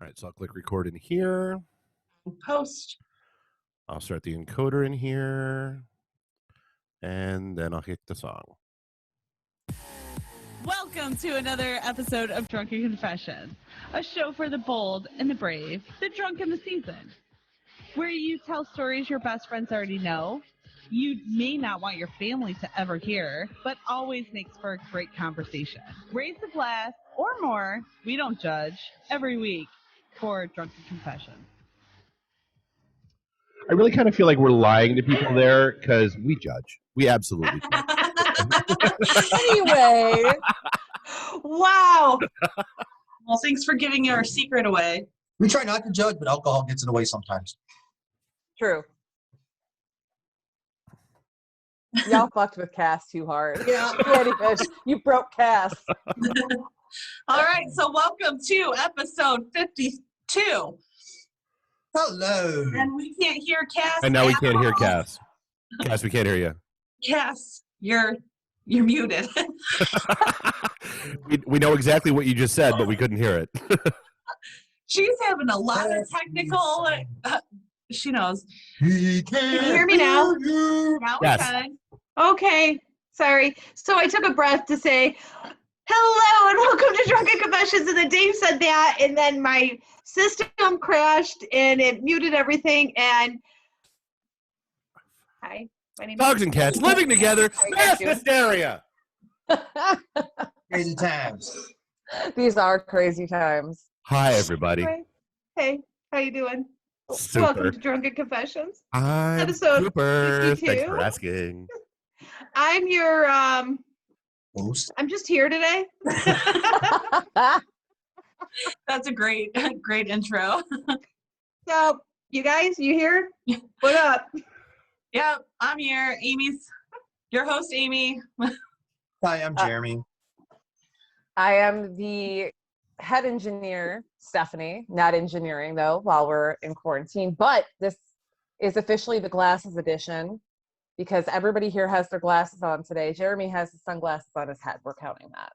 All right, so I'll click record in here. Post. I'll start the encoder in here. And then I'll hit the song. Welcome to another episode of Drunken Confessions, a show for the bold and the brave, the drunk in the season, where you tell stories your best friends already know, you may not want your family to ever hear, but always makes for a great conversation. Raise the glass or more, we don't judge, every week for Drunken Confessions. I really kind of feel like we're lying to people there because we judge. We absolutely judge. Anyway. Wow. Well, thanks for giving our secret away. We try not to judge, but alcohol gets in the way sometimes. True. Y'all fucked with Cass too hard. Yeah. You broke Cass. All right, so welcome to episode 52. Hello. And we can't hear Cass. And now we at can't hear all. Cass. Cass, we can't hear you. Cass, you're muted. we know exactly what you just said, but we couldn't hear it. She's having a lot of technical. She knows. He Can you hear me now? Now we Yes. can. Okay, sorry. So I took a breath to say, hello and welcome to Drunken Confessions, and then Dave said that, and then my system crashed, and it muted everything, and hi, my name Dogs is and cats living together. How you guys Mass doing? hysteria. Crazy times. These are crazy times. Hi, everybody. Anyway, hey, how you doing? Super. Welcome to Drunken Confessions. I'm Episode super. 52. Thanks for asking. I'm your, Host. I'm just here today. That's a great intro. So, you guys, you here? What up? Yep, I'm here. Amy's your host, Amy. Hi, I'm Jeremy. I am the head engineer, Stephanie, not engineering though, while we're in quarantine. But this is officially the glasses edition because everybody here has their glasses on today. Jeremy has his sunglasses on his head. We're counting that.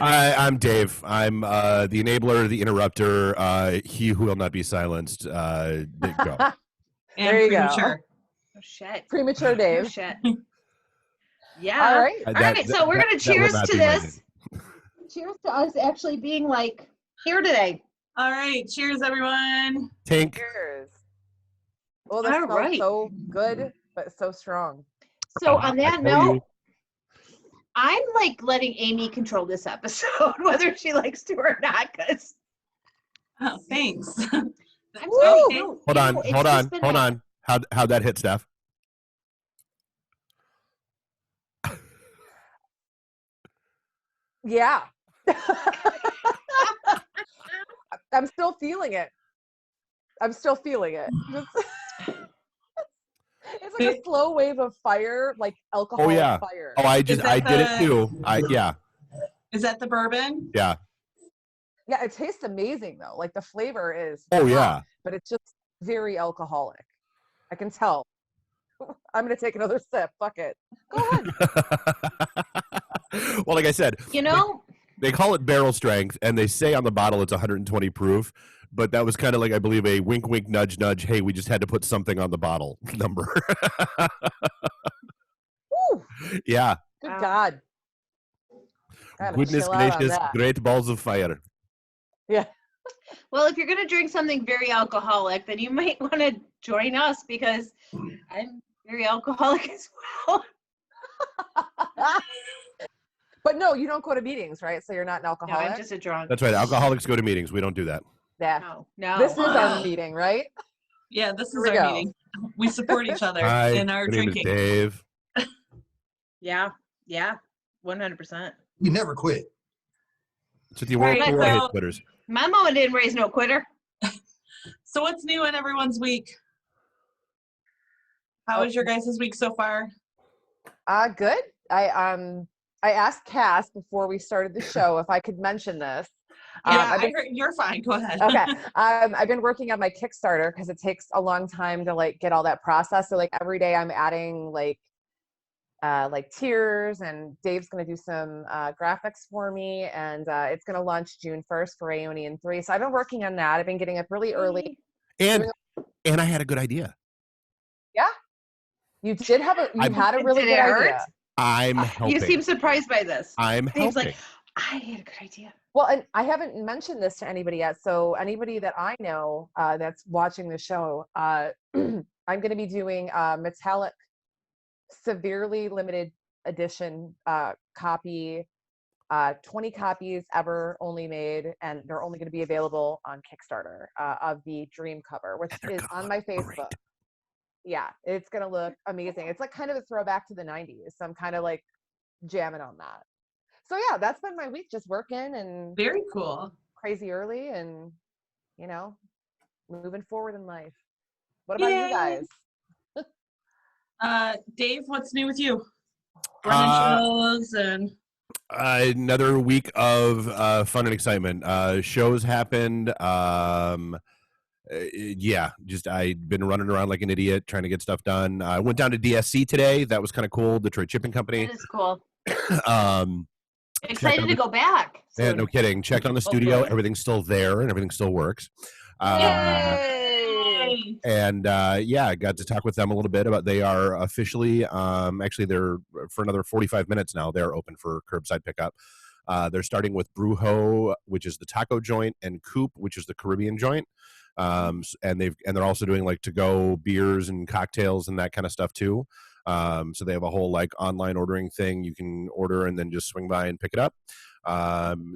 I'm Dave. I'm the enabler, the interrupter, he who will not be silenced. Go. And There you go. premature. Oh, shit. Premature Oh, Dave. shit. Yeah. All right. All right, so we're going to that will cheers not to be my this. Cheers to us actually being like here today. All right, cheers, everyone. Tink. Cheers. Well, this All smells right. so good, but so strong. So on that I tell you. note, I'm like letting Amy control this episode, whether she likes to or not, because Oh, thanks. I'm Woo! sorry. Hold on. How'd that hit, Steph? Yeah. I'm still feeling it. It's like a slow wave of fire, like alcohol fire. Oh, I Is did that it too. Is that the bourbon? Yeah. Yeah, it tastes amazing though. Like the flavor is Oh, hot, yeah. but it's just very alcoholic. I can tell. I'm gonna take another sip. Fuck it. Go ahead. Well, like I said, You know, they call it barrel strength, and they say on the bottle it's 120 proof. But that was kind of like, I believe, a wink, wink, nudge, nudge. Hey, we just had to put something on the bottle number. Woo! Yeah. Good Wow. God. Gotta Goodness chill out on gracious, that. great balls of fire. Yeah. well, if you're going to drink something very alcoholic, then you might want to join us because I'm very alcoholic as well. But no, you don't go to meetings, right? So you're not an No, alcoholic. I'm just a drunk. That's right. Alcoholics go to meetings. We don't do that. Yeah. No. This is our meeting, right? Yeah, this Here is we our go. meeting. We support each other Hi, in our my name is drinking. Dave. Yeah. 100%. You never quit. It's with the Right, world hate so- quitters. My mama didn't raise no quitter. So what's new in everyone's week? How was your guys' week so far? Good. I asked Cass before we started the show if I could mention this. Yeah, I've been- I heard, you're fine. Go ahead. Okay. I've been working on my Kickstarter because it takes a long time to like get all that processed. So like every day I'm adding like like tiers, and Dave's going to do some graphics for me, and it's going to launch June 1st for Aeonian 3. So I've been working on that. I've been getting up really early. And I had a good idea. Yeah, you did have had a really Did good it hurt? idea. I'm helping. You seem surprised by this. I'm Dave's helping. like, I had a good idea. Well, and I haven't mentioned this to anybody yet. So anybody that I know that's watching the show, I'm going to be doing metallic, severely limited edition copy, 20 copies ever only made, and they're only going to be available on Kickstarter of the Dream cover, which is on my Facebook. Great. Yeah, it's going to look amazing. It's like kind of a throwback to the 90s. So I'm kind of like jamming on that. So yeah, that's been my week, just working and Very cool. crazy early and, moving forward in life. What about you guys? Dave, what's new with you? Running shows and Another week of fun and excitement. Shows happened. Yeah, just I've been running around like an idiot trying to get stuff done. I went down to DSC today. That was kind of cool. Detroit Shipping Company. That is cool. um, Excited to go back. yeah, no kidding. Checked on the studio. Everything's still there and everything still works. Yay! And yeah, I got to talk with them a little bit about they are officially actually they're for another 45 minutes now. They're open for curbside pickup. They're starting with Brujo, which is the taco joint, and Coop, which is the Caribbean joint. And they're also doing like to go beers and cocktails and that kind of stuff too. So they have a whole like online ordering thing. You can order and then just swing by and pick it up.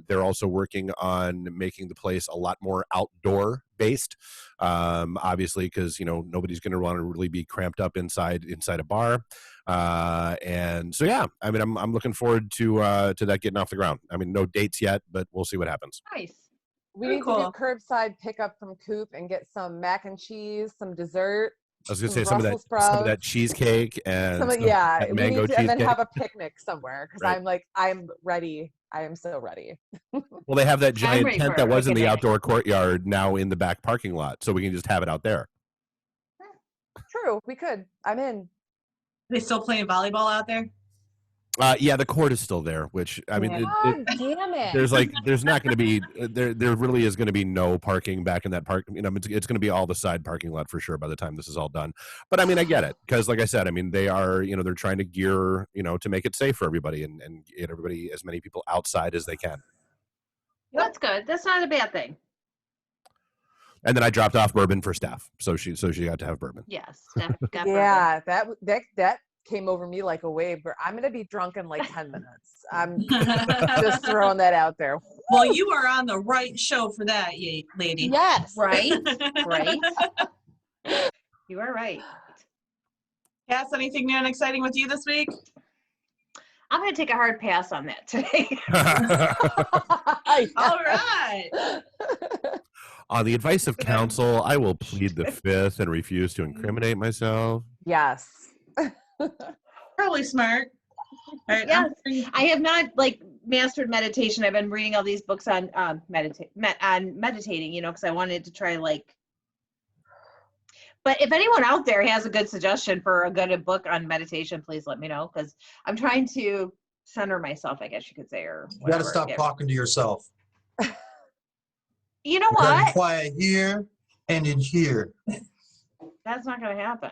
They're also working on making the place a lot more outdoor based, obviously, because nobody's going to want to really be cramped up inside a bar. And so yeah, I mean, I'm looking forward to that getting off the ground. I mean, no dates yet, but we'll see what happens. Nice. We Very need cool. to do curbside pickup from Coop and get some mac and cheese, some dessert. I was going to say Some some of Brussels that cheesecake and yeah, that mango we need to, and then cheesecake. have a picnic somewhere because Right. I'm ready. I am so ready. Well, they have that giant ready tent for that was in the picnic. outdoor courtyard now in the back parking lot, so we can just have it out there. True, we could. I'm in. they still playing volleyball out there? Yeah, the court is still there, which I mean, God damn it! there's not going to be there really is going to be no parking back in that park. It's going to be all the side parking lot for sure by the time this is all done. But I mean, I get it because, like I said, I mean they are they're trying to gear to make it safe for everybody and get everybody as many people outside as they can. That's good. That's not a bad thing. And then I dropped off bourbon for staff, so she got to have bourbon. Yes. Steph got Yeah, that came over me like a wave. But I'm gonna be drunk in like 10 minutes. I'm just throwing that out there. Well, you are on the right show for that, lady. Yes. Right. Right. You are right. Cass, anything new and exciting with you this week? I'm going to take a hard pass on that today. All right. On the advice of counsel, I will plead the fifth and refuse to incriminate myself. Yes. Probably smart. All right. Yes. I have not mastered meditation. I've been reading all these books on meditating, because I wanted to try but if anyone out there has a good suggestion for a good book on meditation, please let me know, because I'm trying to center myself, I guess you could say, or You got whatever. to stop talking to yourself. You know You gotta be what? quiet here and in here. That's not going to happen.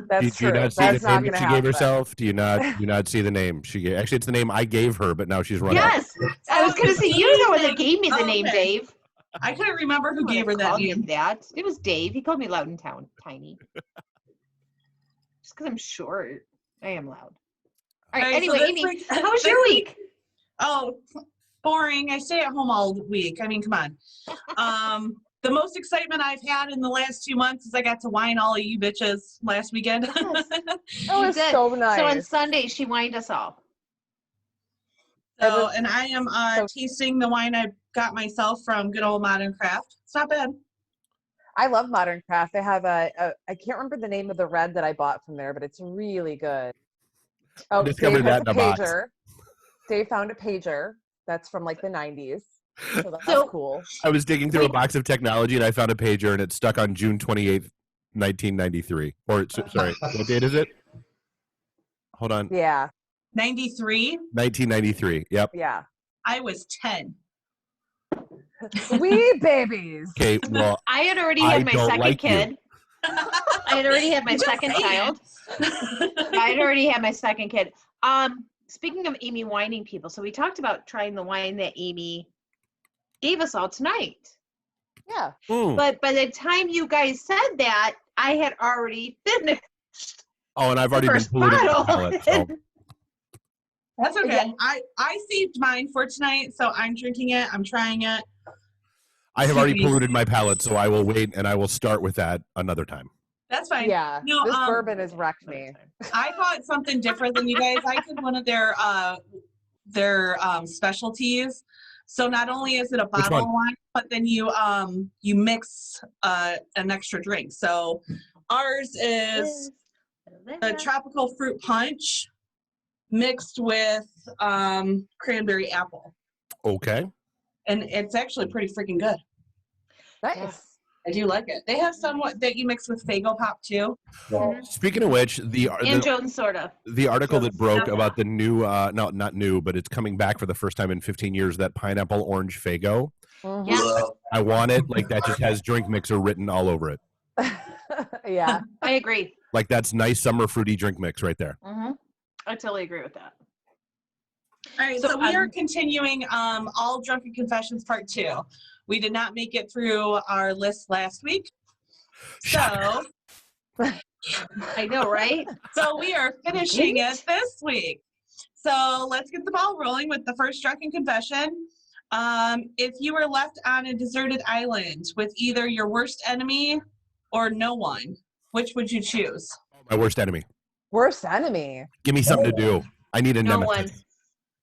That's Do you true. not see That's the not name gonna that she gave happen. herself? Do you not see the name she gave? Actually, it's the name I gave her, but now she's run out. Yes. I was going to say, you're the one that gave me the name, Okay. Dave. I couldn't remember who I gave her wouldn't that call name. him that. It was Dave. He called me loud and tiny. Just because I'm short. I am loud. All right. All right, so Anyway, this Amy, week- how was this your week- week? Oh, boring. I stay at home all week. I mean, come on. The most excitement I've had in the last 2 months is I got to wine all of you bitches last weekend. Yes. That was did. so nice. So on Sunday, she wined us all. So, and I am tasting the wine I got myself from good old Modern Craft. It's not bad. I love Modern Craft. They have I can't remember the name of the red that I bought from there, but it's really good. Oh, discovered Dave that has in a box. pager. Dave found a pager that's from like the 90s. So that's So- cool. I was digging through a box of technology and I found a pager and it's stuck on June 28th, 1993. Or sorry, what date is it? Hold on. Yeah. 93. 1993. Yep. Yeah. I was 10. Wee babies. Okay. Well, I had already I had my don't second like you. kid. I had already had my Just second saying. child. I had already had my second kid. Speaking of Amy whining people, so we talked about trying the wine that Amy gave us all tonight. Yeah. But by the time you guys said that, I had already finished. Oh, and I've the already been first polluted my bottle. palate. So. That's okay. Yeah. I saved mine for tonight, so I'm drinking it. I'm trying it. I have already Jeez. polluted my palate, so I will wait and I will start with that another time. That's fine. Yeah. No, This bourbon has wrecked me. I bought something different than you guys. I did one of their specialties. So not only is it a Which bottle one? of wine, but then you mix an extra drink. So ours is a tropical fruit punch mixed with cranberry apple, Okay. and it's actually pretty freaking good. Nice. I do like it. They have some that you mix with Faygo Pop too. Speaking of which, And the Jones soda. article that broke Yeah. about the new, no, not new, but it's coming back for the first time in 15 years, that pineapple orange Faygo. Mhm. Yeah. I want it. Like, that just has drink mixer written all over it. Yeah. I agree. Like, that's nice summer fruity drink mix right there. Mm-hmm. I totally agree with that. All right, so we are continuing all Drunken Confessions Part 2. We did not make it through our list last week. So I know, right? so we are finishing it this week. So let's get the ball rolling with the first Drunken Confession. If you were left on a deserted island with either your worst enemy or no one, which would you choose? My worst enemy. Worst enemy. Give me something to do. I need a No nemesis. one.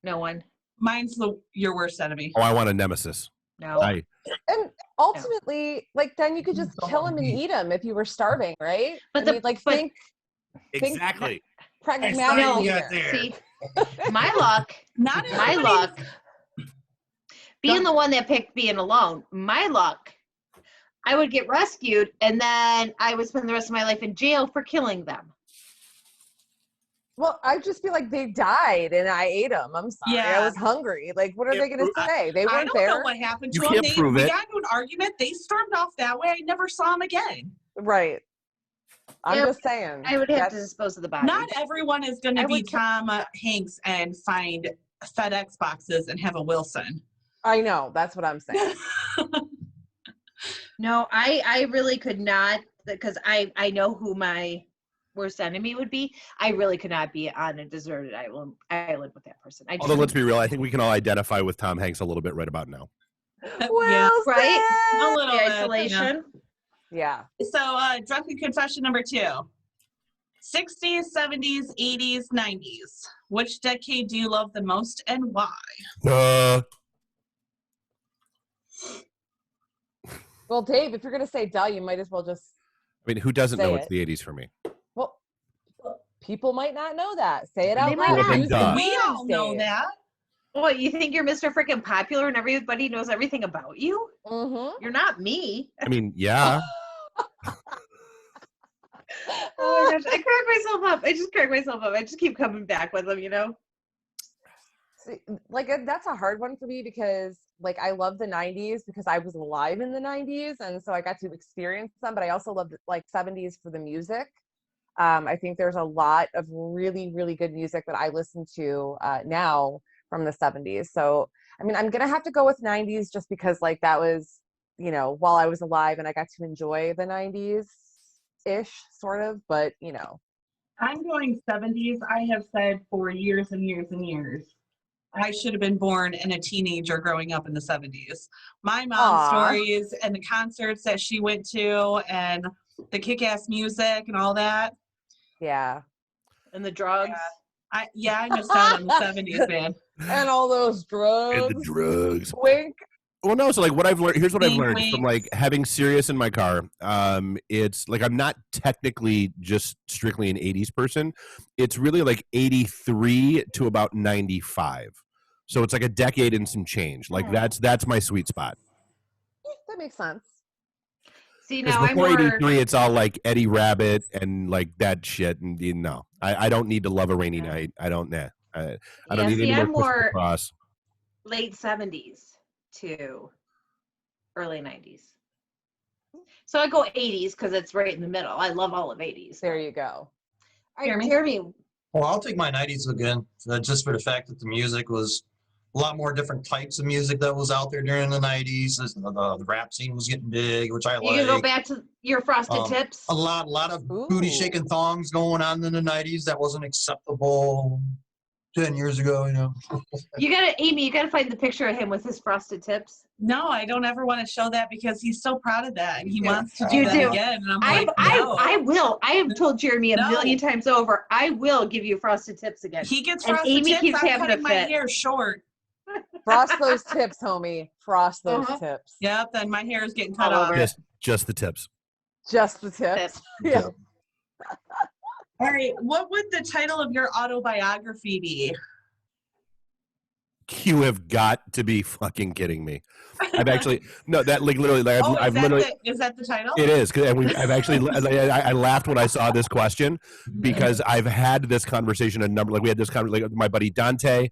No one. Mine's your worst enemy. Oh, I want a nemesis. No. And ultimately, like, then you could just kill him and eat him if you were starving, right? But I mean, like, think Exactly. pragmatically No. here. See, my luck. Not My everybody- luck. Being the one that picked being alone. My luck. I would get rescued, and then I would spend the rest of my life in jail for killing them. Well, I'd just be like, they died and I ate them. I'm sorry. Yeah. I was hungry. Like, what are Yeah, they going to say? They I weren't don't know there. what happened to You them. can't prove we it. got into an argument. They stormed off that way. I never saw them again. Right. I'm Yeah, just saying. I would have to That's- dispose of the body. Not everyone is going to I be would Tom Hanks and find FedEx boxes and have a Wilson. I know. That's what I'm saying. No, I really could not, because I know who my worst enemy would be. I really could not be on a deserted island with that person. I just Although, let's be real, I think we can all identify with Tom Hanks a little bit right about now. Yeah, Wilson! a little the bit, isolation. Yeah. So, Drunken Confession number 2. 60s, 70s, 80s, 90s. Which decade do you love the most and why? Well, Dave, if you're going to say duh, you might as well just, I mean, who doesn't Say know it. it's the 80s for me? well, people might not know that. Say it out They might loud. not. Use the Duh. We words, all know Dave. that. What, you think you're Mr. Freaking Popular and everybody knows everything about you? Mm-hmm. You're not me. I mean, yeah. Oh my gosh, I crack myself up. I just crack myself up. I just keep coming back with them, you know? See, like, that's a hard one for me because, like, I love the 90s because I was alive in the 90s, and so I got to experience them, but I also loved, like, 70s for the music. I think there's a lot of really, really good music that I listen to now from the 70s. So, I mean, I'm going to have to go with 90s just because, like, that was, you know, while I was alive and I got to enjoy the 90s-ish, sort of, but, you know. I'm going 70s. I have said for years and years and years. I should have been born and a teenager growing up in the 70s. My mom's Aw. stories and the concerts that she went to and the kick-ass music and all that. Yeah. And the drugs. I missed out on the 70s, man. And all those drugs. And the drugs. Wink. Well, no. So, like, what I've learned. Here's what I've Wink, learned wink. from like having Sirius in my car. It's like I'm not technically just strictly an '80s person. It's really like '83 to about '95. So it's like a decade and some change. Like that's my sweet spot. That makes sense. See, Because now I'm before more. 83, it's all like Eddie Rabbit and like that shit. And I don't need to love a rainy night. I don't. Nah. I don't need See, any more I'm Christmas more Cross. late 70s to early 90s. So I go 80s because it's right in the middle. I love all of 80s. There you go. All right, Jeremy. Well, I'll take my 90s again, just for the fact that the music was a lot more different types of music that was out there during the 90s. The rap scene was getting big, which I You like. can go back to your Frosted Tips. A lot of Ooh. booty shaking thongs going on in the 90s that wasn't acceptable 10 years ago, Amy, you gotta find the picture of him with his Frosted Tips. No, I don't ever want to show that because he's so proud of that and he Yeah. wants to do You that do. again. And I'm like, no. I will. I have told Jeremy a No. million times over. I will give you Frosted Tips again. He gets And frosted Amy tips. keeps I'm having cutting a my fit. hair short. Frost those tips, homie. Frost those tips. Yep, then my hair is getting cut All off. over. Just the tips. Just the tips. Yeah. All right, what would the title of your autobiography be? You have got to be fucking kidding me. I've actually that like literally like I've literally is that the title? it is and I've actually I laughed when I saw this question because I've had this conversation we had this conversation with my buddy Dante.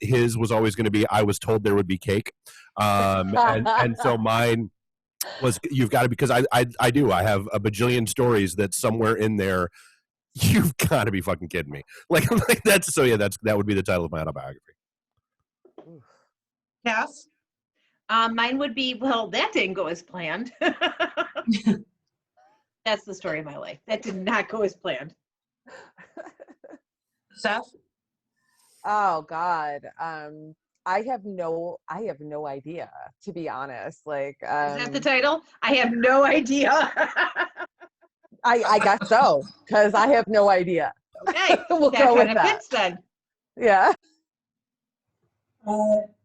His was always going to be I was told there would be cake, and so mine was you've got to because I do I have a bajillion stories that somewhere in there. You've got to be fucking kidding me. Like that's that would be the title of my autobiography. Yes. Mine would be, well, that didn't go as planned. That's the story of my life. That did not go as planned. Steph? Oh God. I have no idea, to be honest. Like Is that the title? I have no idea. I guess so, because I have no idea. Okay. We'll that go with kind of that. fits then. Yeah.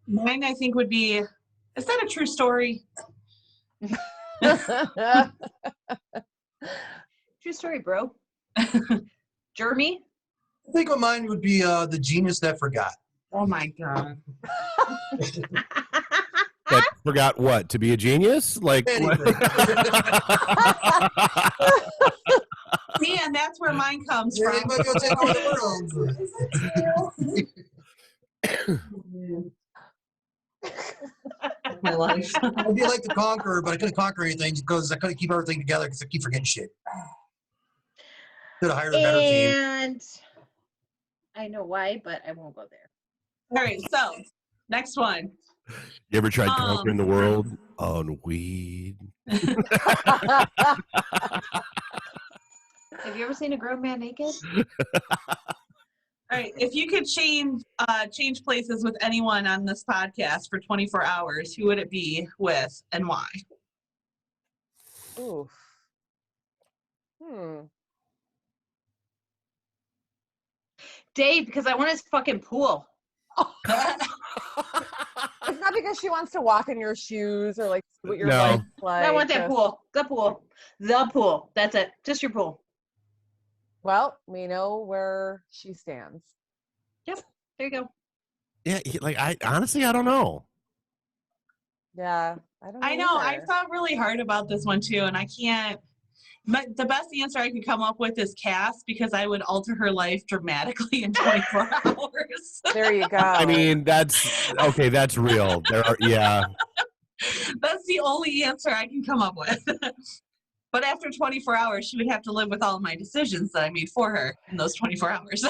Mine, I think, would be, is that a true story? True story, bro. Jeremy? I think of mine would be The Genius That Forgot. Oh, my God. That forgot what? To be a genius? Like Anything. See, and that's where mine comes Yeah, from. but go take over the world. My life. I'd be like the Conqueror, but I couldn't conquer anything because I couldn't keep everything together because I keep forgetting shit. Could have hired a better team. And I know why, but I won't go there. All right, so next one. You ever tried conquering the world on weed? Have you ever seen a grown man naked? All right, if you could change places with anyone on this podcast for 24 hours, who would it be with and why? Oof. Dave, because I want his fucking pool. It's not because she wants to walk in your shoes or like see what your No. life's like. I want that just- pool. The pool. The pool. That's it. Just your pool. Well, we know where she stands. There you go. Yeah, I honestly I don't know. Yeah, I don't know. I know. I either. thought really hard about this one too, and I can't. The best answer I could come up with is Cass because I would alter her life dramatically in 24 hours. There you go. I mean, that's okay. That's real. Yeah. That's the only answer I can come up with. But after 24 hours, she would have to live with all of my decisions that I made for her in those 24 hours.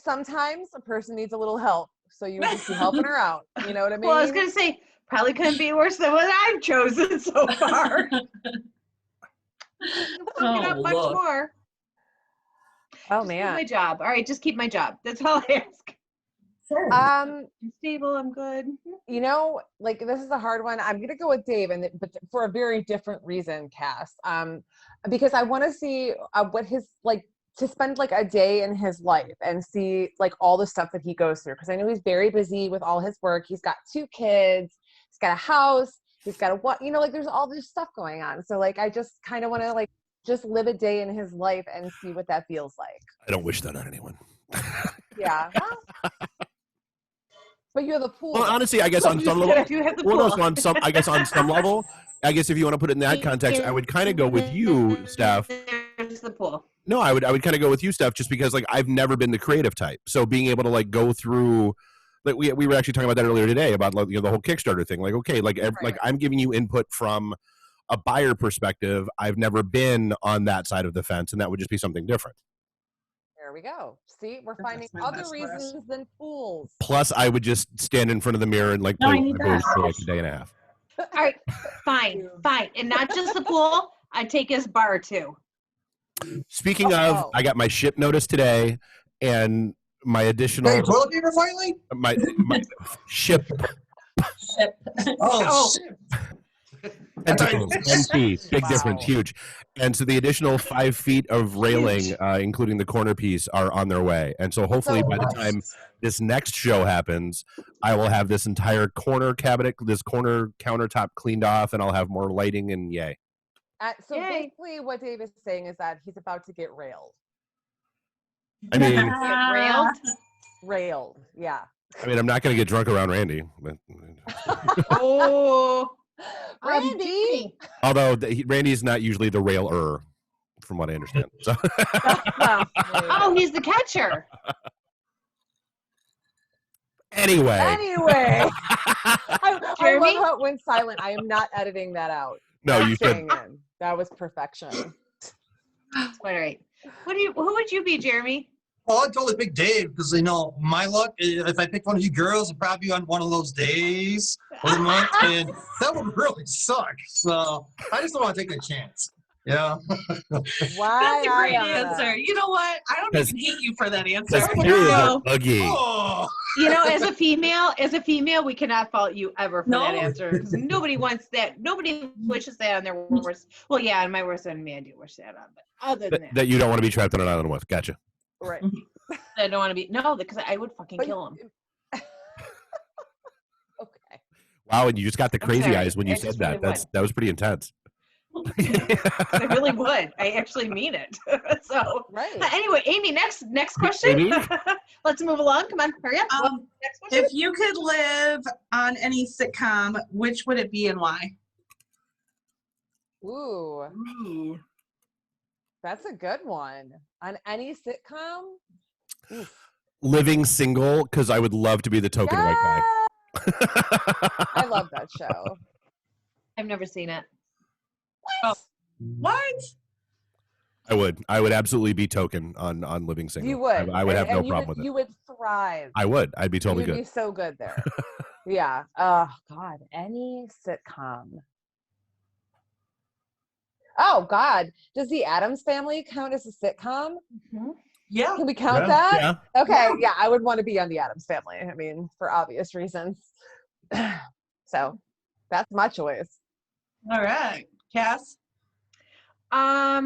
Sometimes a person needs a little help, so you would just be helping her out. You know what I mean? Well, I was going to say, probably couldn't be worse than what I've chosen so far. Fucking up much look. more. Oh Just keep man. my job. All right, just keep my job. That's all I ask. I'm stable. I'm good. You know, like this is a hard one. I'm gonna go with Dave, but for a very different reason, Cass. Because I want to see what his like to spend like a day in his life and see like all the stuff that he goes through. Because I know he's very busy with all his work. He's got 2 kids. He's got a house. He's got like there's all this stuff going on. So like I just kind of want to like just live a day in his life and see what that feels like. I don't wish that on anyone. Yeah. But you have a pool. Well, honestly, I guess So on I'm some just level, kidding. You have the well, pool. no, so on some, I guess on some level, I guess if you want to put it in that context, I would kind of go with you, Steph. There's the pool. No, I would kind of go with you, Steph, just because like I've never been the creative type. So being able to like go through, like we were actually talking about that earlier today about like, the whole Kickstarter thing. Like, okay, like like I'm giving you input from a buyer perspective. I've never been on that side of the fence, and that would just be something different. There we go. See, we're finding other reasons than pools. Plus, I would just stand in front of the mirror and like play with my boobs for like a day and a half. All right, fine. And not just the pool. I'd take his bar too. Speaking of, I got my ship notice today, and my additional toilet paper finally. My ship. Shit. Tentacles, NP, big difference, huge. And so the additional 5 feet of railing, including the corner piece, are on their way. And so hopefully by the time this next show happens, I will have this entire corner cabinet, this corner countertop cleaned off, and I'll have more lighting, and yay. So basically what Dave is saying is that he's about to get railed. I mean, Railed, yeah. I mean, I'm not going to get drunk around Randy. But, Oh, Randy! although Randy's not usually the railer, from what I understand. So. Oh, he's the catcher. Anyway. I love how it went silent. I am not editing that out. No, you should. That was perfection. All right. Who would you be, Jeremy? Well, I told Big Dave because my luck. If I pick one of you girls, it'd probably be on one of those days of the month, and that would really suck. So I just don't want to take a chance. Yeah. Why? That's a great answer. You know what? I don't even hate you for that answer. Oh. As a female, we cannot fault you ever for that answer because nobody wants that. Nobody wishes that on their worst. Well, yeah, on my worst enemy, I do wish that on. But other than that you don't want to be trapped on an island with. Gotcha. Right. I don't want to be. No, because I would fucking kill him. Okay. Wow, and you just got the crazy eyes when you said that. Really that was pretty intense. I really would. I actually mean it. So anyway, Amy, next question. Let's move along. Come on, hurry up. Next question. If you could live on any sitcom, which would it be and why? Ooh. That's a good one. On any sitcom? Oof. Living single, because I would love to be the token white guy. I love that show. I've never seen it. What? I would absolutely be token on Living Single. You would. I would have no problem with it. You would thrive. I would. I'd be totally You'd good. be so good there. Yeah. Oh God. Any sitcom. Oh God. Does the Addams Family count as a sitcom? Mm-hmm. Yeah. Can we count that? Yeah. Okay. Yeah. I would want to be on the Addams Family. I mean, for obvious reasons. So that's my choice. All right. Cass? I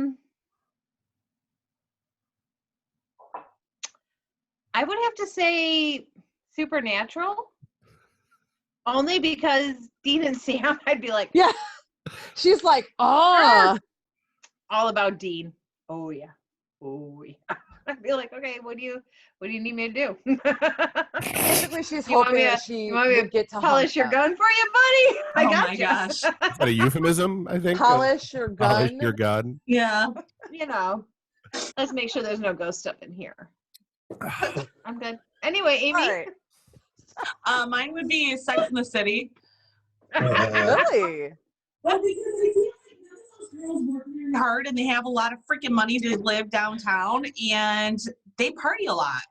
would have to say Supernatural. Only because Dean and Sam, I'd be like, yeah. She's like, oh, all about Dean. Oh yeah. I'd be like, okay, what do you need me to do? Basically, she's hoping that she would get to polish your gun for you, buddy. I got my you. gosh. Is that a euphemism, I think? Polish your gun. Polish your gun. Yeah. Let's make sure there's no ghost stuff in here. I'm good. Anyway, Amy. All right. Mine would be Sex in the City. Really? Well, because I feel like those girls work very hard and they have a lot of freaking money to live downtown and they party a lot.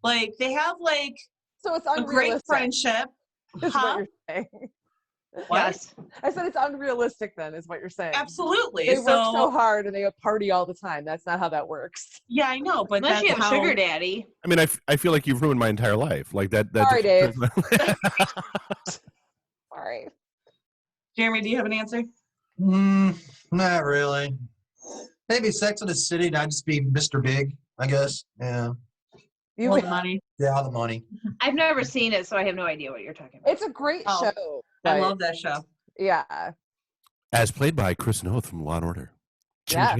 Like they have like so it's a great friendship. Is what you're saying. What? I said it's unrealistic then, is what you're saying. Absolutely. They work so hard and they party all the time. That's not how that works. Yeah, I know, but unless that's you have sugar daddy. I mean, I feel like you've ruined my entire life. Like that. Sorry, Dave. Sorry. Jeremy, do you have an answer? Not really. Maybe Sex in the City, and I'd just be Mr. Big, I guess. Yeah. You All the money. Yeah, all the money. I've never seen it, so I have no idea what you're talking about. It's a great show. I love that show. Yeah. As played by Chris Noth from Law & Order. Yeah.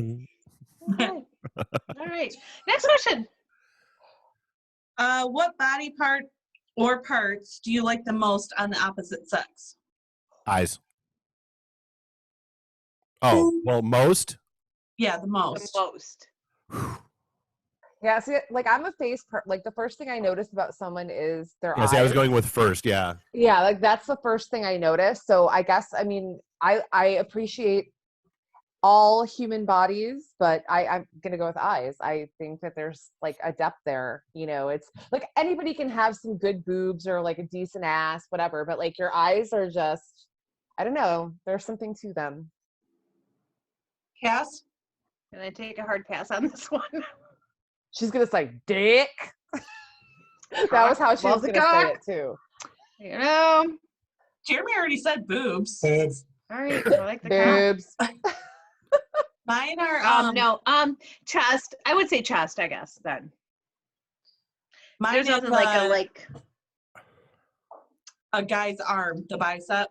All right. Next question. What body part or parts do you like the most on the opposite sex? Eyes. Oh, well, most. Yeah, the The most. most. Yeah, see, like I'm a like the first thing I notice about someone is their Yeah, eyes. see, I was going with first. Yeah. Yeah, like that's the first thing I notice. So I guess I mean I appreciate all human bodies, but I'm gonna go with eyes. I think that there's like a depth there. You know, it's like anybody can have some good boobs or like a decent ass, whatever, but like your eyes are just, I don't know, there's something to them. Cass? Can I take a hard pass on this one? She's gonna say dick. That was how she was Love the gonna say cock. it too. You know. Jeremy already said boobs. All right. I like the cock. Boobs. Mine are No. Chest. I would say chest. I guess then. mine There's is nothing like a guy's arm, the bicep.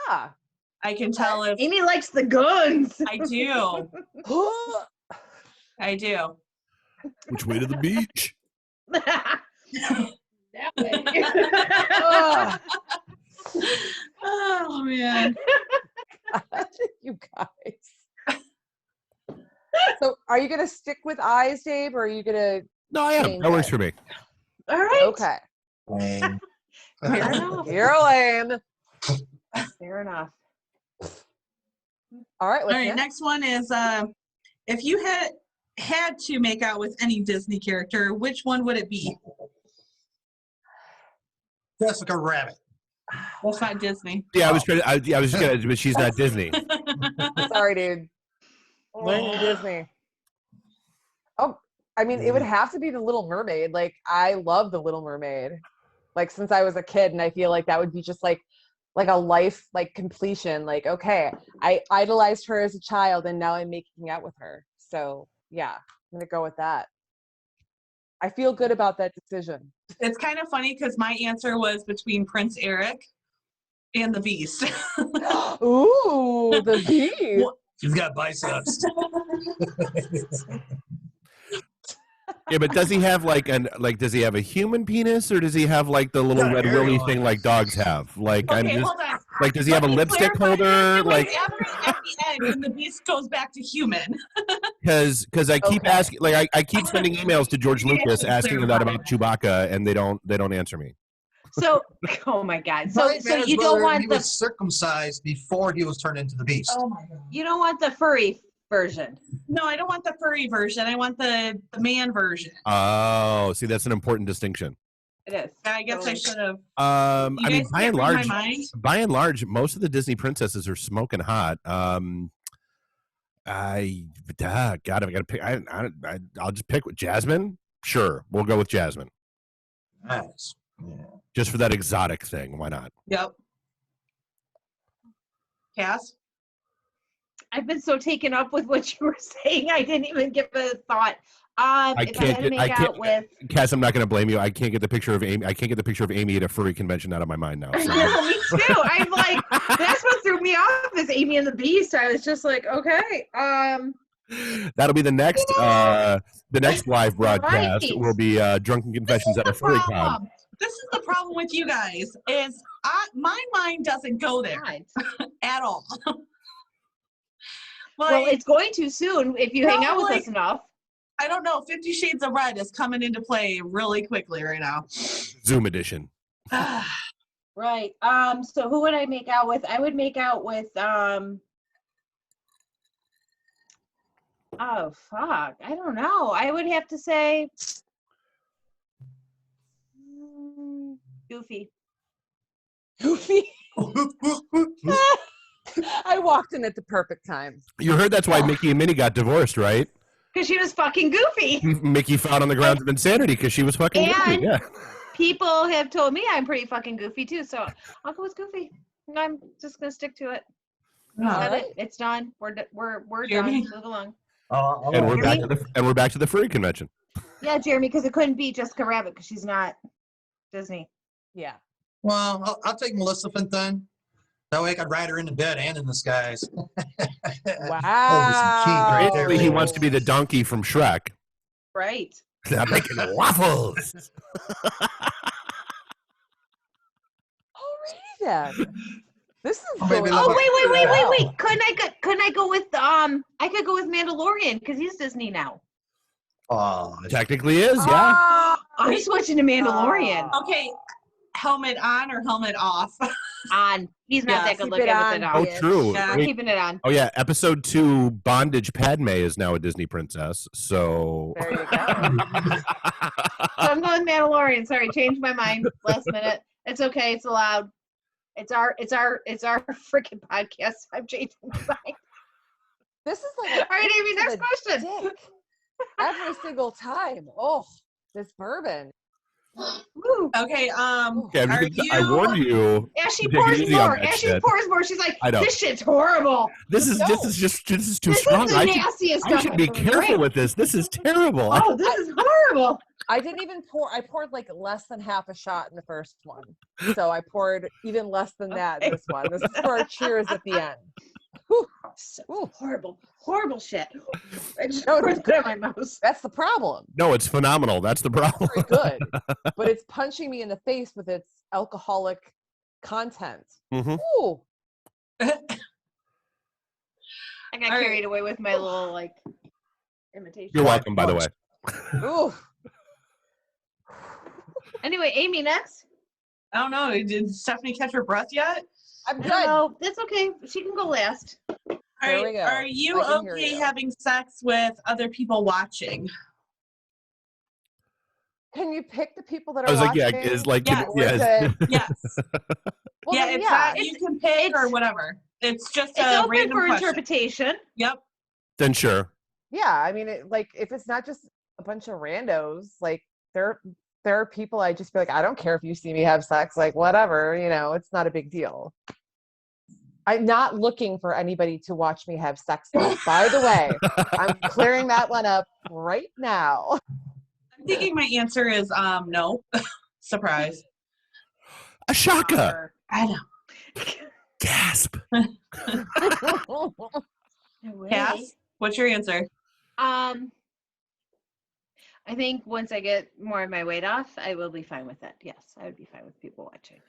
Ah. I can tell if Amy likes the guns. I do. I do. Which way to the beach? That way. Ugh. Oh man. You guys. So are you gonna stick with eyes, Dave, or are you gonna No, I am. change That works it? for me. All right. Okay. Fair enough. You're lame. Fair enough. All right, All what's right, next one is if you had to make out with any Disney character, which one would it be? Jessica Rabbit. That's not Disney. Yeah, I was trying. I was just gonna, but she's not Disney. Sorry, dude. Learn your Disney. Oh, I mean, it would have to be the Little Mermaid. Like, I love the Little Mermaid. Like, since I was a kid, and I feel like that would be just like a life, like, completion. Like, okay, I idolized her as a child, and now I'm making out with her. So, yeah, I'm gonna go with that. I feel good about that decision. It's kind of funny because my answer was between Prince Eric and the Beast. Ooh, the beast. She's got biceps. Yeah, but does he have does he have a human penis or does he have like the little Yeah, red very willy long. thing like dogs have? Like I'm Okay, just hold on. like, does he have a Let me lipstick clarify. holder? It was Like, at the end when the Beast goes back to human. because I keep Okay. asking, like I keep sending emails to George Maybe I Lucas should asking him that clarify. about Chewbacca, and they don't answer me. So, oh my God. So Mine matters you don't whether want he the was circumcised before he was turned into the beast. Oh my god. you don't want the furry version. No, I don't want the furry version. I want the man version. Oh, see, that's an important distinction. It is. I guess I should have. I You mean, guys can't read my mind? by and large, most of the Disney princesses are smoking hot. God, if I got to pick, I'll just pick Jasmine. Sure, we'll go with Jasmine, Nice. Yeah. just for that exotic thing. Why not? Yep. Cass? I've been so taken up with what you were saying, I didn't even give a thought. If I had to make out with, Cass, I'm not going to blame you. I can't get the picture of Amy. I can't get the picture of Amy at a furry convention out of my mind now. So. me too. I'm like, that's what threw me off is Amy and the Beast. I was just like, okay, That'll be the next live broadcast. Right. Will be Drunken Confessions at a furry con. This is the problem with you guys is my mind doesn't go there at all. Well, it's going to soon if you hang out with us enough. I don't know. 50 Shades of Red is coming into play really quickly right now. Zoom edition. Right. So who would I make out with? I would make out with oh fuck. I don't know. I would have to say Goofy. Goofy. I walked in at the perfect time. You heard that's why Mickey and Minnie got divorced, right? Because she was fucking goofy. Mickey fought on the grounds of insanity because she was fucking goofy. And Yeah. people have told me I'm pretty fucking goofy too, so I'll go with Goofy. And I'm just gonna stick to it. Said it. It's done. We're Jeremy? done. Move along. And we're back to the furry convention. Yeah, Jeremy, because it couldn't be Jessica Rabbit because she's not Disney. Yeah. Well, I'll take Maleficent then. That way I could ride her in the bed and in the skies. Wow. Right there. Basically, he wants to be the donkey from Shrek. Right. I'm making waffles. Alrighty then. This is Oh, baby, going love Oh it. wait! Couldn't I go with I could go with Mandalorian because he's Disney now. Oh, Technically is, yeah. I'm switching to Mandalorian. Okay, helmet on or helmet off? On. He's not Yeah, that good keep looking it with on, it on. Oh, bitch. true. Yeah. I'm Wait, keeping it on. oh, yeah. Episode 2, Bondage Padme is now a Disney princess. So. There you go. So I'm going with Mandalorian. Sorry, changed my mind last minute. It's okay. It's allowed. It's our freaking podcast. I'm changing my mind. This is like All right, Amy. to Next the question. dick. Every single time. Oh, this bourbon. Woo. Okay, Okay, are I warned you. As she Take it pours easy on more. that As she shit. pours more, she's like, I know. "This shit's horrible. This is too This strong. is the nastiest I stuff should be I've ever careful drank. with this. This is terrible. Oh, this is horrible." I didn't even pour. I poured like less than half a shot in the first one. So I poured even less than that in this one. This is for our cheers at the end. Whew. So Ooh. horrible shit. I just No, poured it in my mouth. That's the problem. No, it's phenomenal. That's the problem. Very good. But it's punching me in the face with its alcoholic content. Mhm. Ooh. I got All right. carried away with my little like imitation. You're welcome, by the way. Ooh. Anyway, Amy, next. I don't know. Did Stephanie catch her breath yet? I'm I good. don't know. That's okay. She can go last. All There right, we go. are you I can hear okay you. having sex with other people watching? Can you pick the people that I are was like, yeah, watching? is like, Yes. Or is yes. it- Yes. Well, Yeah, then, it's not you can pick or whatever. It's just It's a open random for question. interpretation. Yep. Then sure. Yeah, I mean, like if it's not just a bunch of randos, like there are people I just feel like I don't care if you see me have sex, like whatever, it's not a big deal. I'm not looking for anybody to watch me have sex. Though. By the way, I'm clearing that one up right now. I'm thinking my answer is no. Surprise. Ashaka. I know. Gasp. Cass, what's your answer? I think once I get more of my weight off, I will be fine with it. Yes, I would be fine with people watching.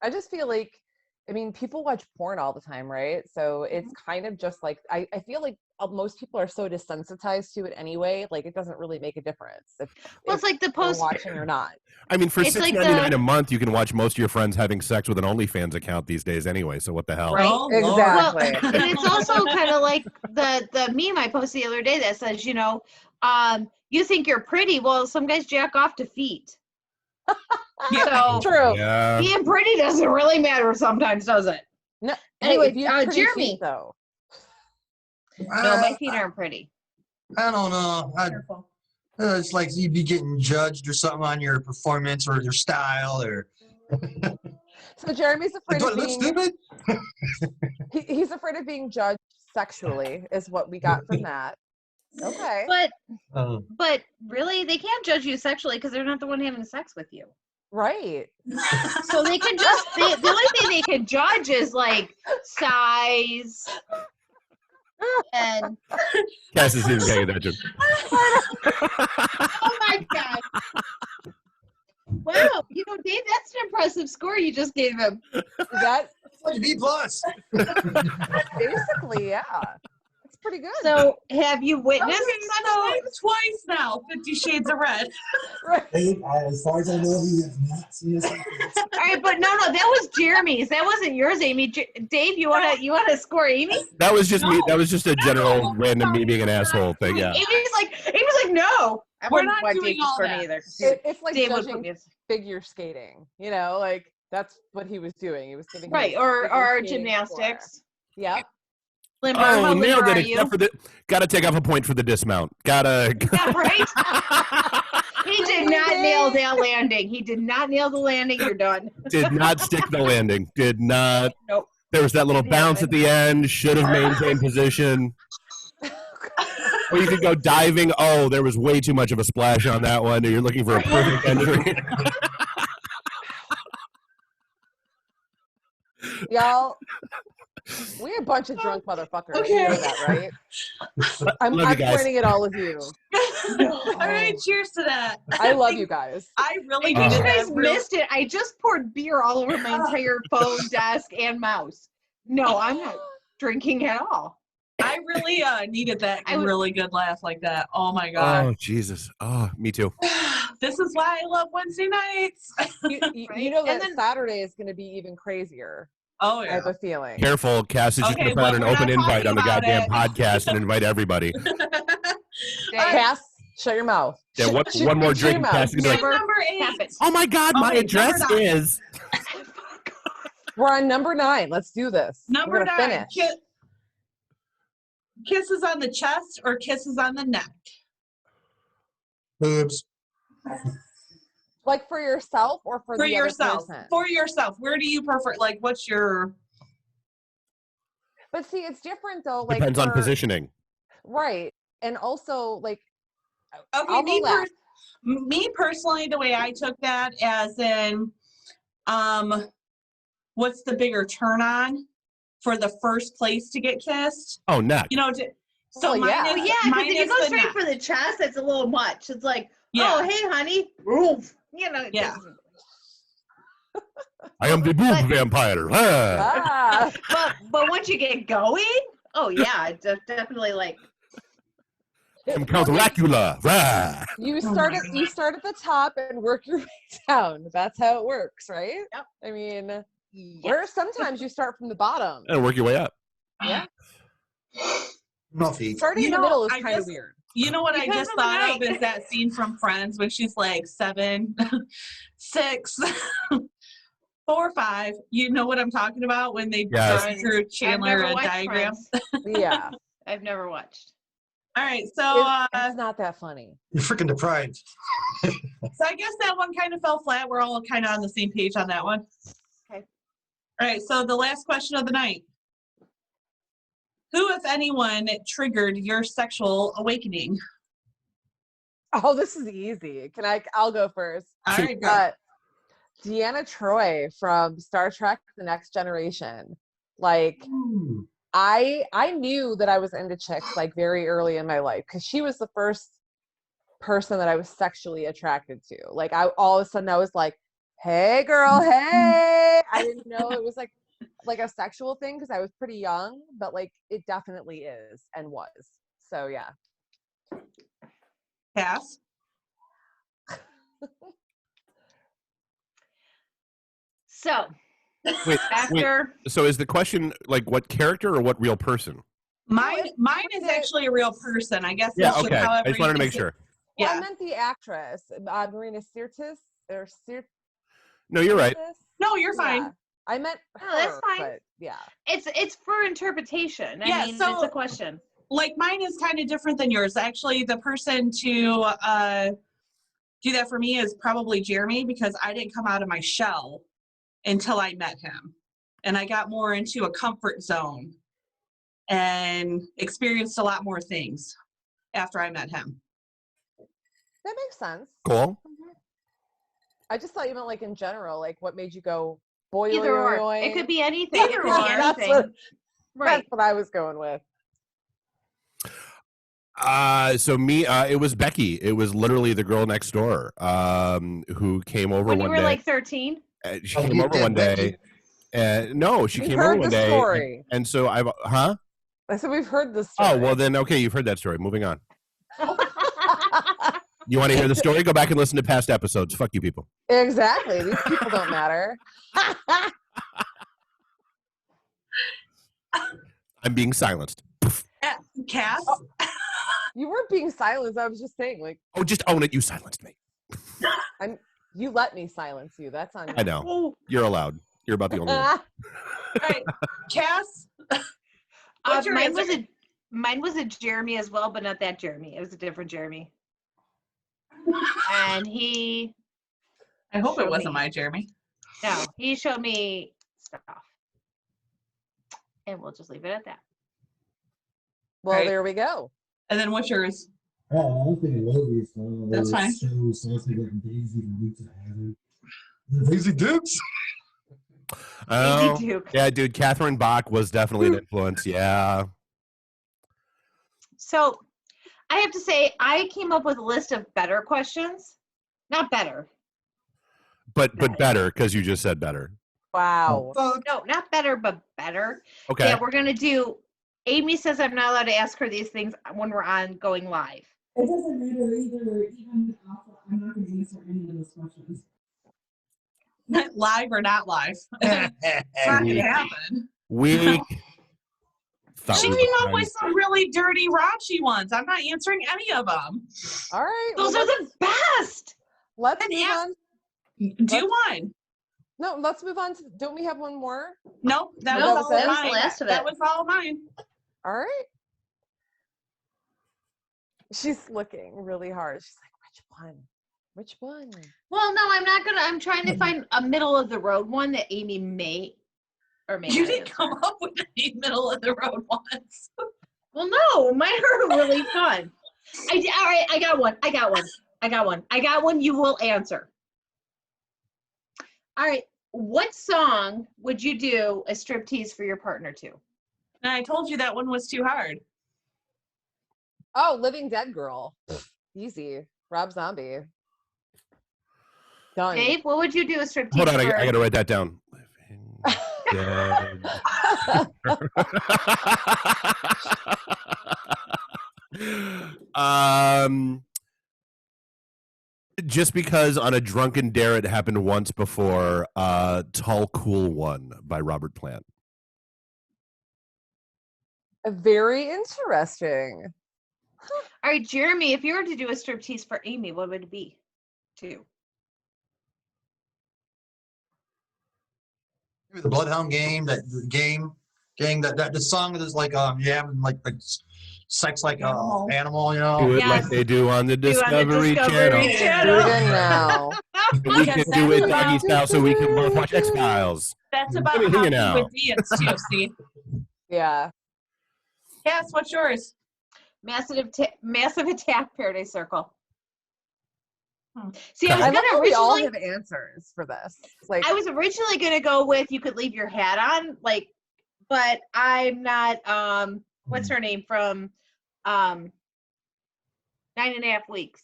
I just feel like, people watch porn all the time, right? So it's kind of just like, I feel like most people are so desensitized to it anyway, like it doesn't really make a difference if It's like the they're post. watching or not. I mean, for It's like $6.99 a month, you can watch most of your friends having sex with an OnlyFans account these days anyway. So what the hell? Right. Oh, Exactly. Well, and it's also kind of like the meme I posted the other day that says, you think you're pretty. Well, some guys jack off to feet. So True. Yeah. being pretty doesn't really matter sometimes, does it? No, Anyway, if you have pretty Jeremy. feet, though. No, my feet aren't pretty. I don't know. Careful. It's like you'd be getting judged or something on your performance or your style or. So Jeremy's afraid Do I of look being stupid? he's afraid of being judged sexually, is what we got from that. Okay. But really, they can't judge you sexually because they're not the one having sex with you. Right. So they can just the only thing they can judge is like size and Cass isn't even paying attention. oh my god. Wow, Dave, that's an impressive score you just gave him. That Like B+. basically, yeah. It's pretty good. So have you witnessed Okay, such so things? twice now, 50 Shades of Red. Right. As far as I know, he has not seen us. All right, but no, that was Jeremy's. That wasn't yours, Amy. Dave, you wanna score Amy? That was just me. No. That was just a general No. random me being an asshole thing. Yeah. Amy's like, no. I We're wouldn't not want doing Dave to all score that. me either. It's like Dave would put judging me as figure skating, like that's what he was doing. He was giving right, his or figure skating gymnastics. score. Yeah. Limber, Oh, how limber nailed are it. you? Except for gotta take off a point for the dismount. Gotta. Yeah, right? He did not nail that landing. He did not nail the landing. You're done. Did not stick the landing. Did not. Nope. There was that little Didn't bounce happen. at the end. Should have maintained position. Or you could go diving. Oh, there was way too much of a splash on that one. You're looking for a perfect entry. Y'all, we're a bunch of drunk motherfuckers. Okay. You know that, right? I'm Love you guys. pointing at all of you. All right, cheers to that. I love you guys. I really If needed you guys that real- missed it, I just poured beer all over my entire phone, desk, and mouse. No, I'm not drinking at all. I really needed that I would- really good laugh like that. Oh my god. Oh Jesus. Oh, me too. This is why I love Wednesday nights. You know And that then- Saturday is going to be even crazier. Oh I yeah. have a feeling. Careful, Cass is just Okay, gonna put out well, an we're not open invite talking on the about goddamn it. podcast and invite everybody. Cass, shut your mouth. Yeah, one more Shut your drink, mouth. Cass is gonna be like, Never Number 8. happened. oh my god, Oh, my wait, address number 9. is. We're on number 9. Let's do this. Number We're gonna 9. finish. Kisses on the chest or kisses on the neck? Boobs. Like for yourself or for For the yourself. other person? For yourself. Where do you prefer? Like, what's your? But see, it's different though. Like Depends on for- positioning. Right. And also, like, Okay, I'll go last. me personally, the way I took that as in, what's the bigger turn on for the first place to get kissed? Oh, neck. You know, so Oh, mine yeah. is Well, yeah, mine because if you is go the straight neck. for the chest, it's a little much. It's like, Yeah. oh, hey, honey. Oof. You know. Yeah. I am the boob vampire. Ah. But once you get going, oh yeah, it's definitely like. I'm Count Dracula. Ah. You Oh start my at the top and work your way down. That's how it works, right? Yep. I mean, Yeah. or sometimes you start from the bottom. And work your way up. Yeah. No feet. Starting You in the know, middle is I kind of just- weird. You know what I Depends just on the thought of night. is that scene from Friends when she's like 7, 6, 4, 5. You know what I'm talking about when they Yes. run through I've Chandler never a watched diagram. Friends. Yeah. I've never watched. All right, so It's not that funny. You're freaking deprived. so I guess that one kind of fell flat. We're all kind of on the same page on that one. Okay. All right, so the last question of the night. Who, if anyone, triggered your sexual awakening? Oh, this is easy. I'll go first. All right, go. Deanna Troy from Star Trek The Next Generation. Like, Ooh. I knew that I was into chicks like very early in my life because she was the first person that I was sexually attracted to. Like all of a sudden I was like, hey girl, hey. I didn't know it was like a sexual thing because I was pretty young, but like it definitely is and was. So yeah. Pass. So Wait, after so is the question like what character or what real person? Mine is actually a real person. I guess. Yeah, it's just okay. I however just wanted to you make say- sure. Well, I Yeah. meant the actress, Marina Sirtis or No, you're right. No, you're fine. Yeah. I meant her, No, that's fine. but yeah. it's for interpretation. I Yeah, mean, so- it's a question. Like mine is kind of different than yours. Actually, the person to do that for me is probably Jeremy because I didn't come out of my shell until I met him. And I got more into a comfort zone and experienced a lot more things after I met him. That makes sense. Cool. I just thought you meant like in general, like what made you go boy Either or. It could be anything. It Either could or. be That's anything. what, Right. that's what I was going with. So me, it was Becky. It was literally the girl next door, who came over When you one were day. like 13. She Oh, came you over did, one day. Becky. No, she We came heard over one the day. story. And so I So we've heard the story. Oh, well then, okay, you've heard that story. Moving on. You want to hear the story? Go back and listen to past episodes. Fuck you people. Exactly. These people don't matter. I'm being silenced. Cass? You weren't being silenced. I was just saying, like, Oh, just own it. You silenced me. you let me silence you. That's on you. I know. You're allowed. You're about the only one. All right. Cass? What's your Mine answer? mine was a Jeremy as well, but not that Jeremy. It was a different Jeremy. And he I hope it Show wasn't me. my Jeremy. he showed me stuff. And we'll just leave it at that. Well, Right. there we go. And then what's yours? I don't think it will be fun. That's fine. So saucy with Daisy and Dukes of Hazzard. Daisy Dukes. Oh, Daisy Duke. yeah, dude. Catherine Bach was definitely an influence. Yeah. So I have to say, I came up with a list of better questions. Not better. But better, because you just said better. Wow. No, not better, but better. Okay. Yeah, we're going to do. Amy says I'm not allowed to ask her these things when we're on going live. It doesn't matter either. Even I'm not going to answer any of those questions. Live or not live. It's not going to happen. Weak. She came up with some really dirty, raunchy ones. I'm not answering any of them. All right. Those are the best. Let's And move ask- on. Do one. No, let's move on. Don't we have one more? Nope, that No, was all that was mine. the last of That it. was all mine. All right. She's looking really hard. She's like, which one? Which one? Well, no, I'm not going to. I'm trying to find a middle of the road one that Amy may or may You not didn't answer. come up with any middle of the road ones. Well, no, mine are really fun. All right, I got one. I got one you will answer. All right, what song would you do a striptease for your partner to? And I told you that one was too hard. Oh, Living Dead Girl. Easy. Rob Zombie. Done. Dave, what would you do a striptease Hold on, for? I got to write that down. Living dead. Just because on a Drunken Dare it happened once before, Tall Cool One by Robert Plant. Very interesting. All right, Jeremy, if you were to do a striptease for Amy, what would it be? Two. Maybe the Bloodhound Gang, that the song that is like you having like sex like animal, you know. Do it Yes. like they do on the Discovery Discovery Channel. Do it now. We can do it doggy style so we can both watch X-Files. That's about Let me hear you how now. we would dance too, see. Yeah. Cass, what's yours? Massive Attack, Paradise Circle. See, Okay. I was I love gonna how we all originally. have answers for this. It's like, I was originally gonna go with you could leave your hat on, like, but I'm not. What's her name from 9.5 Weeks?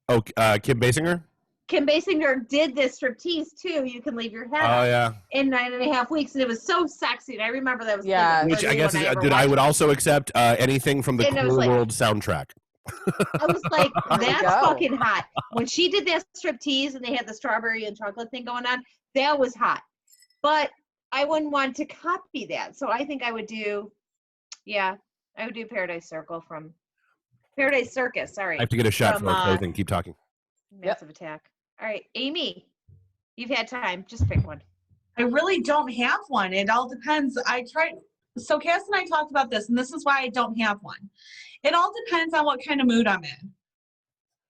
Oh, Kim Basinger? Kim Basinger did this striptease too. You can leave your hat Oh, on yeah. in 9.5 Weeks, and it was so sexy. And I remember that was Yeah. like, Which I guess is, I I would also accept anything from the And I Cool was like- World soundtrack. I was like, There you that's go. fucking hot. When she did that striptease and they had the strawberry and chocolate thing going on, that was hot. But I wouldn't want to copy that. So I think I would do, I would do Paradise Circus, sorry. I have to get a shot From, for our clothing. Keep talking. Massive Attack. All right, Amy, you've had time. Just pick one. I really don't have one. It all depends. So Cass and I talked about this, and this is why I don't have one. It all depends on what kind of mood I'm in.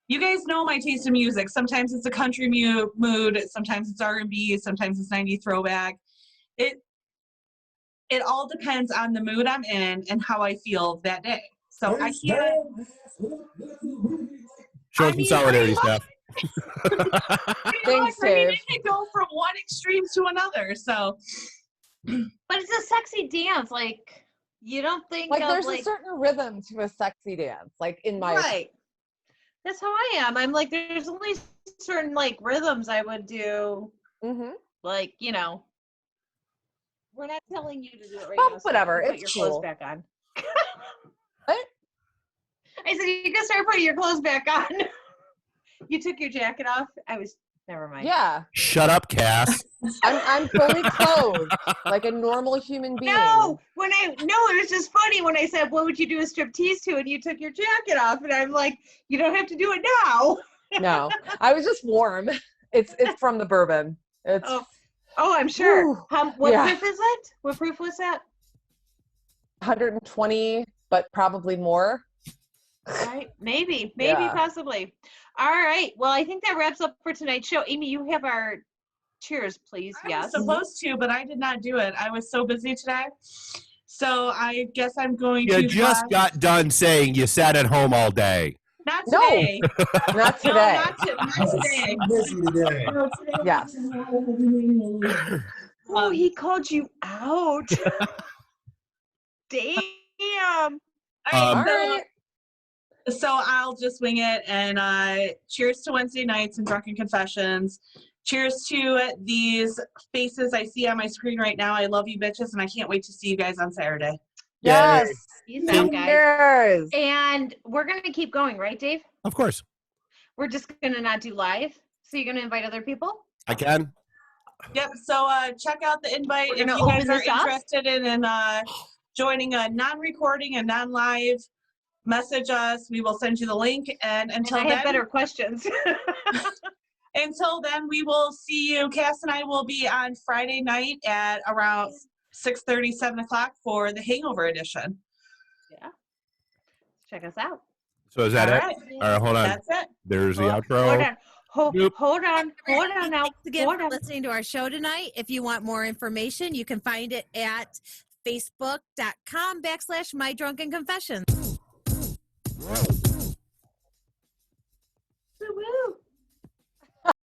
You guys know my taste in music. Sometimes it's a country mood. Sometimes it's R&B. Sometimes it's 90s throwback. It all depends on the mood I'm in and how I feel that day. So I can't. Show I some mean, solidarity, I Steph. Thanks, I mean, Dave. it can go from one extreme to another. So But it's a sexy dance. Like, you don't think like of, there's like, a certain rhythm to a sexy dance, like in my right. That's how I am. I'm like, there's only certain, like, rhythms I would do. Mhm. Like, you know, we're not telling you to do it right Well, now. So whatever, put it's your cool. clothes back on. What? I said, you can start putting your clothes back on. You took your jacket off. Never mind. Yeah. Shut up, Cass. I'm fully clothed like a normal human being. No, it was just funny when I said, what would you do a striptease to? And you took your jacket off. And I'm like, you don't have to do it now. No, I was just warm. It's from the bourbon. It's Oh, I'm sure. Whew. What Yeah. proof is it? What proof was that? 120, but probably more. Right? Maybe, Yeah. possibly. All right. Well, I think that wraps up for tonight's show. Amy, you have our cheers, please. I Yes. was supposed to, but I did not do it. I was so busy today. So I guess I'm going to. You just got done saying you sat at home all day. Not No. today. Not No, today. not today. Busy today. Yes. Oh, he called you out. Damn. All right, All so right. So I'll just wing it. And cheers to Wednesday nights and Drunken Confessions. Cheers to these faces I see on my screen right now. I love you bitches, and I can't wait to see you guys on Saturday. Yes. Peace out, guys. Cheers. And we're going to keep going, right, Dave? Of course. We're just going to not do live. So you're going to invite other people? I can. Yep. So check out the invite We're if gonna you guys open are this up? interested in joining a non-recording and non-live. Message us. We will send you the link. And until I have then, better questions. until then, we will see you. Cass and I will be on Friday night at around 6:30, 7 o'clock for the Hangover edition. Yeah. Check us out. So is that All it? right. All right, hold on. That's it. There's the Hold outro. on. Hold on. Hold on now. Thanks again Hold for on. listening to our show tonight. If you want more information, you can find it at facebook.com/mydrunkenconfessions. Woo-woo.